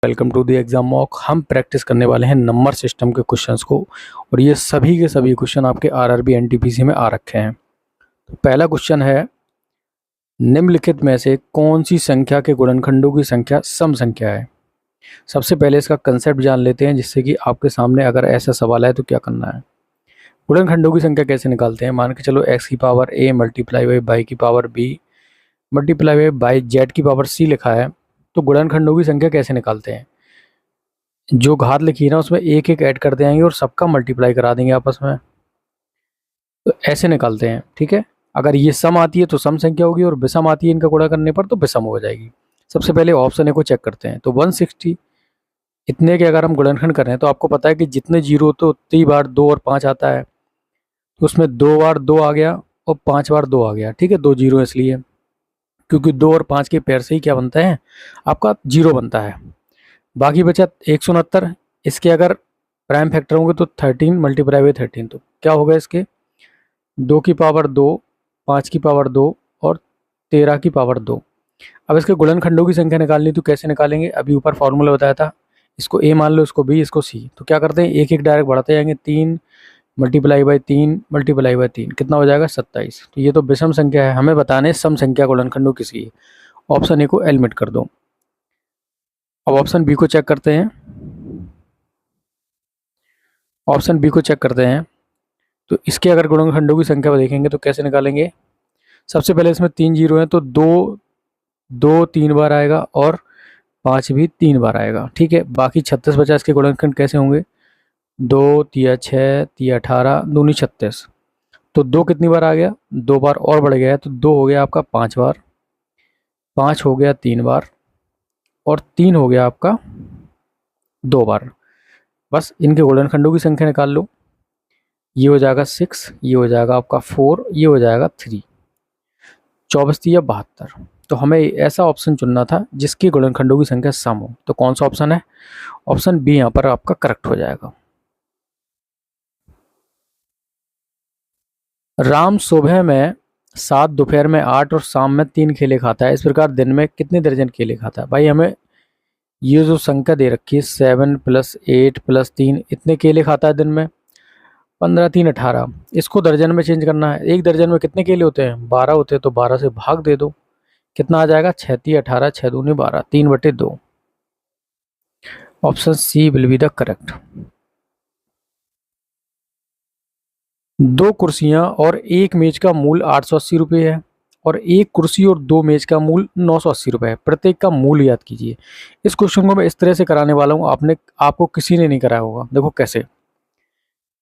Welcome to the exam mock. हम practice करने वाले हैं नंबर सिस्टम के क्वेश्चंस को और ये सभी के सभी क्वेश्चन आपके आरआरबी एनटीपीसी में आ रखे हैं। तो पहला क्वेश्चन है, निम्नलिखित में से कौन सी संख्या के गुणनखंडों की संख्या सम संख्या है। सबसे पहले इसका कंसेप्ट जान लेते हैं, जिससे कि आपके सामने अगर ऐसा सवाल है तो क्या करना है। गुणनखंडों की संख्या कैसे निकालते हैं। मान के चलो x की power a multiply by y की power b multiply by z की पावर c लिखा है। तो गुणनखंडों की संख्या कैसे निकालते हैं, जो घात लिखी है ना उसमें एक एक ऐड कर देंगे और सबका मल्टीप्लाई करा देंगे आपस में, तो ऐसे निकालते हैं। ठीक है, अगर ये सम आती है तो सम संख्या होगी और विषम आती है इनका गुणा करने पर तो विषम हो जाएगी। सबसे पहले ऑप्शन ए को चेक करते हैं। तो 160 इतने के अगर हम गुणनखंड करें तो आपको पता है कि जितने जीरो होते उतनी बार 2 और 5 आता है, तो उसमें 2 बार 2 आ गया और 5 बार 2 आ गया। ठीक है, 2 जीरो इसलिए क्योंकि 2 और 5 के पेयर से ही क्या बनता है, आपका जीरो बनता है। बाकी बचा 169। इसके अगर प्राइम फैक्टर होंगे तो 13 मल्टीप्लाई बाई 13, तो क्या होगा इसके 2 की पावर 2, 5 की पावर 2 और 13 की पावर 2। अब इसके गुणनखंडों की संख्या निकालनी तो कैसे निकालेंगे, अभी ऊपर फॉर्मूला बताया था। इसको ए मान लो, इसको बी, इसको सी। तो क्या करते हैं, एक एक डायरेक्ट बढ़ाते जाएंगे। 3 मल्टीप्लाई बाई 3 मल्टीप्लाई बाई 3 कितना हो जाएगा 27। तो ये तो विषम संख्या है, हमें बताने सम संख्या गुणनखंडों किसकी है। ऑप्शन ए को एलिमिनेट कर दो। अब ऑप्शन बी को चेक करते हैं। ऑप्शन बी को चेक करते हैं तो इसके अगर गुणनखंडों की संख्या देखेंगे तो कैसे निकालेंगे। सबसे पहले इसमें 3 जीरो हैं तो 2 2 3 बार आएगा और 5 भी 3 बार आएगा। ठीक है, बाकी 36 50 के गुणनखंड कैसे होंगे, 2 तिया 6 तिया 18 दूनी 36। तो 2 कितनी बार आ गया, 2 बार और बढ़ गया है, तो 2 हो गया आपका 5 बार, 5 हो गया 3 बार और 3 हो गया आपका 2 बार। बस इनके गुणनखंडों की संख्या निकाल लो। ये हो जाएगा 6, ये हो जाएगा आपका 4, ये हो जाएगा 3। 24 या 72। तो हमें ऐसा ऑप्शन चुनना था जिसके गुणनखंडों की संख्या सम हो। तो कौन सा ऑप्शन है, ऑप्शन बी यहाँ पर आपका करेक्ट हो जाएगा। राम सुबह में 7, दोपहर में 8 और शाम में 3 केले खाता है। इस प्रकार दिन में कितने दर्जन केले खाता है। भाई हमें ये जो संख्या दे रखी है 7 + 8 + 3, इतने केले खाता है दिन में। 15 3 18, इसको दर्जन में चेंज करना है। एक दर्जन में कितने केले होते हैं, 12 होते हैं, तो 12 से भाग दे दो। कितना आ जाएगा, 6 × 18 6 दूनी 12, 3/2। Option C will be the correct. 2 कुर्सियां और एक मेज का मूल 880 रुपये है और एक कुर्सी और 2 मेज का मूल 980 रुपये है। प्रत्येक का मूल याद कीजिए। इस क्वेश्चन को मैं इस तरह से कराने वाला हूँ, आपको किसी ने नहीं कराया होगा। देखो कैसे,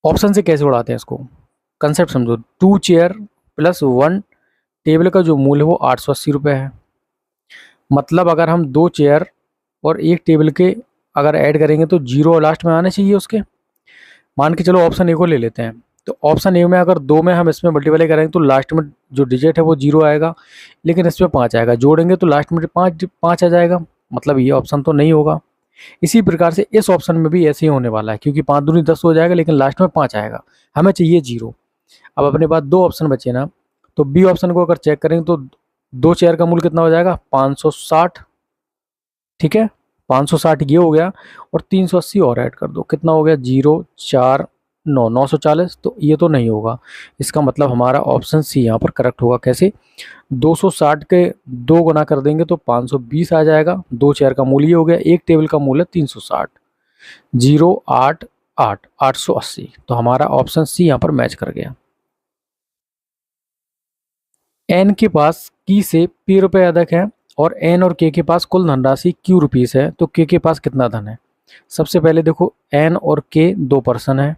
ऑप्शन से कैसे उड़ाते हैं इसको, कंसेप्ट समझो। 2 चेयर + 1 टेबल का जो मूल्य है वो 880 रुपये है। मतलब अगर हम 2 चेयर और एक टेबल के अगर ऐड करेंगे तो जीरो लास्ट में आने चाहिए उसके। मान के चलो ऑप्शन ए को ले लेते हैं। तो ऑप्शन ए में अगर 2 में हम इसमें मल्टीप्लाई करेंगे तो लास्ट में जो डिजिट है वो जीरो आएगा, लेकिन इसमें 5 आएगा। जोड़ेंगे तो लास्ट में 5 आ जाएगा। मतलब ये ऑप्शन तो नहीं होगा। इसी प्रकार से इस ऑप्शन में भी ऐसे ही होने वाला है, क्योंकि 5 दूनी 10 हो जाएगा लेकिन लास्ट में 5 आएगा, हमें चाहिए जीरो। अब अपने पास 2 ऑप्शन बचे ना, तो बी ऑप्शन को अगर चेक करेंगे तो 2 चेयर का मूल्य कितना हो जाएगा 560। ठीक है, 560 ये हो गया और 380 और ऐड कर दो, कितना हो गया 0 4 9 940। तो ये तो नहीं होगा। इसका मतलब हमारा ऑप्शन सी यहाँ पर करेक्ट होगा। कैसे, 260 के 2 गुना कर देंगे तो 520 आ जाएगा। 2 चेयर का मूल्य हो गया, एक टेबल का मूल्य 360, 0 8 8 880। तो हमारा ऑप्शन सी यहाँ पर मैच कर गया। एन के पास की से p रुपये अधिक है और एन और के पास कुल धनराशि q रुपीस है, तो के पास कितना धन है। सबसे पहले देखो, एन और के 2 पर्सन है।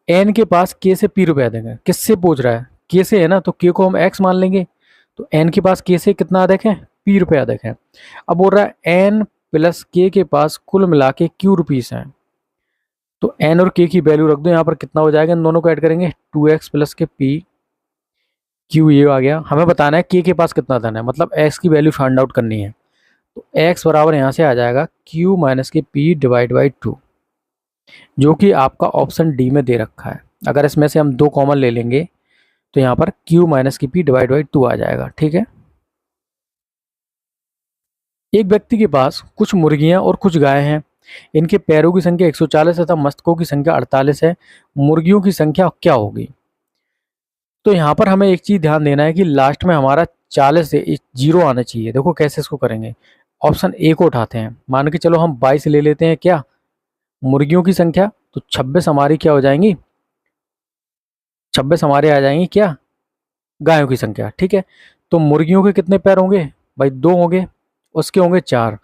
एन के पास के से p रुपये अधिक है। किससे पूछ रहा है, के से है ना, तो के को हम x मान लेंगे। तो एन के पास के से कितना अधिक है, p रुपये अधिक है। अब बोल रहा है एन + के पास कुल मिला के q रुपीस है। तो एन और के की वैल्यू रख दो यहाँ पर, कितना हो जाएगा, इन दोनों को ऐड करेंगे 2x + के p q, ये आ गया। हमें बताना है के पास कितना धन है, मतलब x की वैल्यू फाइंड आउट करनी है। तो x बराबर यहाँ से आ जाएगा q - के p / 2, जो कि आपका ऑप्शन डी में दे रखा है। अगर इसमें से हम 2 कॉमन ले लेंगे तो यहाँ पर q - के p / 2 आ जाएगा। ठीक है, एक व्यक्ति के पास कुछ मुर्गियां और कुछ गाय हैं। इनके पैरों की संख्या 140 तथा मस्तकों की संख्या 48 है। मुर्गियों की संख्या क्या होगी? तो यहाँ पर हमें एक चीज ध्यान देना है कि लास्ट में हमारा 40 से जीरो आना चाहिए। देखो कैसे इसको करेंगे। ऑप्शन ए को उठाते हैं, मान के चलो हम 22 ले लेते हैं क्या, मुर्गियों की संख्या, तो 26 हमारी क्या हो जाएंगी, 26 हमारे आ जाएंगी क्या, गायों की संख्या। ठीक है, तो मुर्गियों के कितने पैर होंगे भाई, दो होंगे, उसके होंगे चार,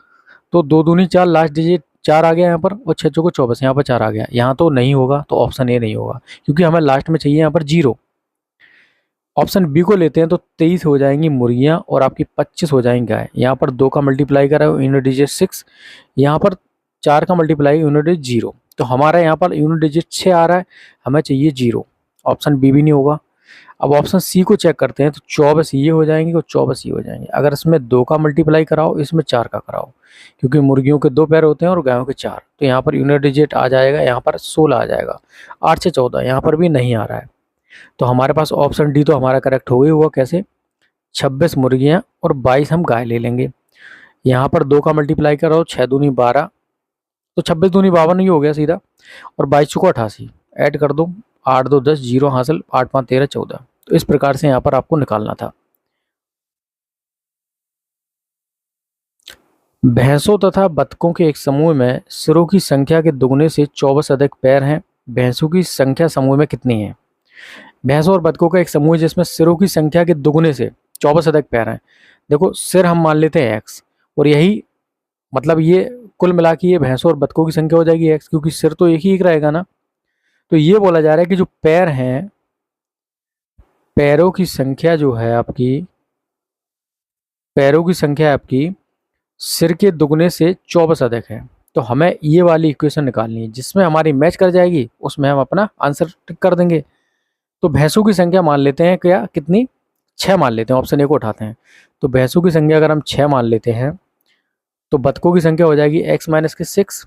तो दो दूनी चार, लास्ट डिजिट चार आ गया यहाँ पर, और छः को 24, यहाँ पर चार आ गया। यहाँ तो नहीं होगा, तो ऑप्शन ए नहीं होगा, क्योंकि हमें लास्ट में चाहिए यहाँ पर जीरो। ऑप्शन बी को लेते हैं, तो 23 हो जाएंगी मुर्गियाँ और आपकी 25 हो जाएंगी गाय। यहाँ पर दो का मल्टीप्लाई करा यूनिट डिजिट 6, यहाँ पर चार का मल्टीप्लाई यूनिट डिजिट जीरो, तो हमारा यहाँ पर यूनिट डिजिट 6 आ रहा है, हमें चाहिए जीरो। ऑप्शन बी भी नहीं होगा। अब ऑप्शन सी को चेक करते हैं, तो 24 ये हो जाएंगे और 24 ये हो जाएंगे। अगर इसमें दो का मल्टीप्लाई कराओ, इसमें चार का कराओ, क्योंकि मुर्गियों के दो पैर होते हैं और गायों के चार, तो यहाँ पर यूनिट डिजिट आ जाएगा, यहाँ पर 16 आ जाएगा। 8 से 14 यहाँ पर भी नहीं आ रहा है, तो हमारे पास ऑप्शन डी तो हमारा करेक्ट हो ही हुआ। कैसे, 26 मुर्गियाँ और 22 हम गाय ले लेंगे। यहाँ पर दो का मल्टीप्लाई कराओ, 6 दूनी 12, तो 26 दूनी 52 ही हो गया सीधा, और 22 को 88 ऐड कर दो, 8 2 10, जीरो हासिल, 8 5 13 14। तो इस प्रकार से यहाँ पर आपको निकालना था। भैंसों तथा बतखों के एक समूह में सिरों की संख्या के दुगने से 24 अधिक पैर हैं। भैंसों की संख्या समूह में कितनी है? भैंसों और बतखों का एक समूह है जिसमें सिरों की संख्या के दुगने से 24 अधिक पैर हैं। देखो सिर हम मान लेते हैं एक्स, और यही मतलब ये कुल मिला के ये भैंसों और बतखों की संख्या हो जाएगी एक्स, क्योंकि सिर तो एक ही एक रहेगा ना। तो ये बोला जा रहा है कि जो पैर हैं, पैरों की संख्या जो है आपकी, पैरों की संख्या आपकी सिर के दुगने से 24 अधिक है। तो हमें ये वाली इक्वेशन निकालनी है, जिसमें हमारी मैच कर जाएगी उसमें हम अपना आंसर टिक कर देंगे। तो भैंसों की संख्या मान लेते हैं क्या, कितनी, 6 मान लेते हैं, ऑप्शन ए को उठाते हैं। तो भैंसों की संख्या अगर हम 6 मान लेते हैं, तो बतखों की संख्या हो जाएगी x माइनस के 6।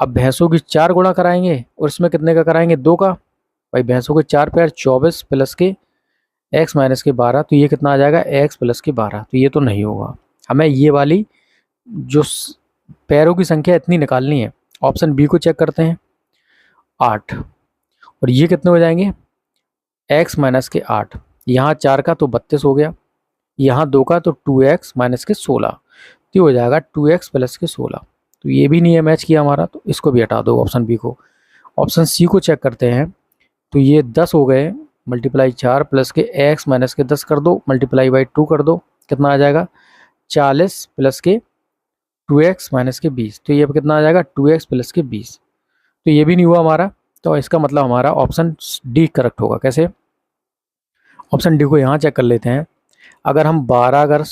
अब भैंसों की 4 गुणा कराएंगे और इसमें कितने का कराएंगे, 2 का। भाई भैंसों के 4 पैर, 24 प्लस के x माइनस के 12, तो ये कितना आ जाएगा, x प्लस के 12। तो ये तो नहीं होगा, हमें ये वाली जो पैरों की संख्या इतनी निकालनी है। ऑप्शन बी को चेक करते हैं, 8, और ये कितने हो जाएंगे, x माइनस के 8, यहाँ 4 का तो 32 हो गया, यहाँ 2 का तो 2x माइनस के 16, तो हो जाएगा 2x प्लस के 16। तो ये भी नहीं है मैच किया हमारा, तो इसको भी हटा दो ऑप्शन बी को। ऑप्शन सी को चेक करते हैं, तो ये 10 हो गए, मल्टीप्लाई 4 प्लस के x माइनस के 10 कर दो, मल्टीप्लाई बाई 2 कर दो, कितना आ जाएगा, 40 प्लस के 2x माइनस के 20, तो ये कितना आ जाएगा, 2x प्लस के 20। तो ये भी नहीं हुआ हमारा, तो इसका मतलब हमारा ऑप्शन डी करेक्ट होगा। कैसे, ऑप्शन डी को यहाँ चेक कर लेते हैं। अगर हम 12 अगर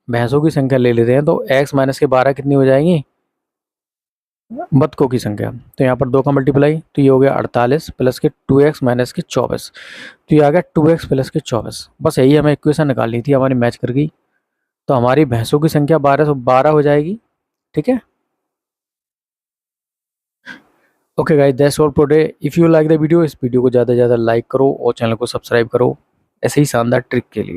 भैंसों की संख्या ले लेते हैं, तो x माइनस के 12 कितनी हो जाएंगी, बतखों की संख्या, तो यहाँ पर 2 का मल्टीप्लाई, तो ये हो गया 48 प्लस के 2x माइनस के 24, तो ये आ गया 2x प्लस के 24। बस यही हमें इक्वेशन निकालनी थी, हमारी मैच कर गई। तो हमारी भैंसों की संख्या 12 हो जाएगी। ठीक है, okay guys, that's all for today. If you like the video, इस वीडियो को ज़्यादा से ज़्यादा लाइक करो और चैनल को सब्सक्राइब करो ऐसे ही शानदार ट्रिक के लिए।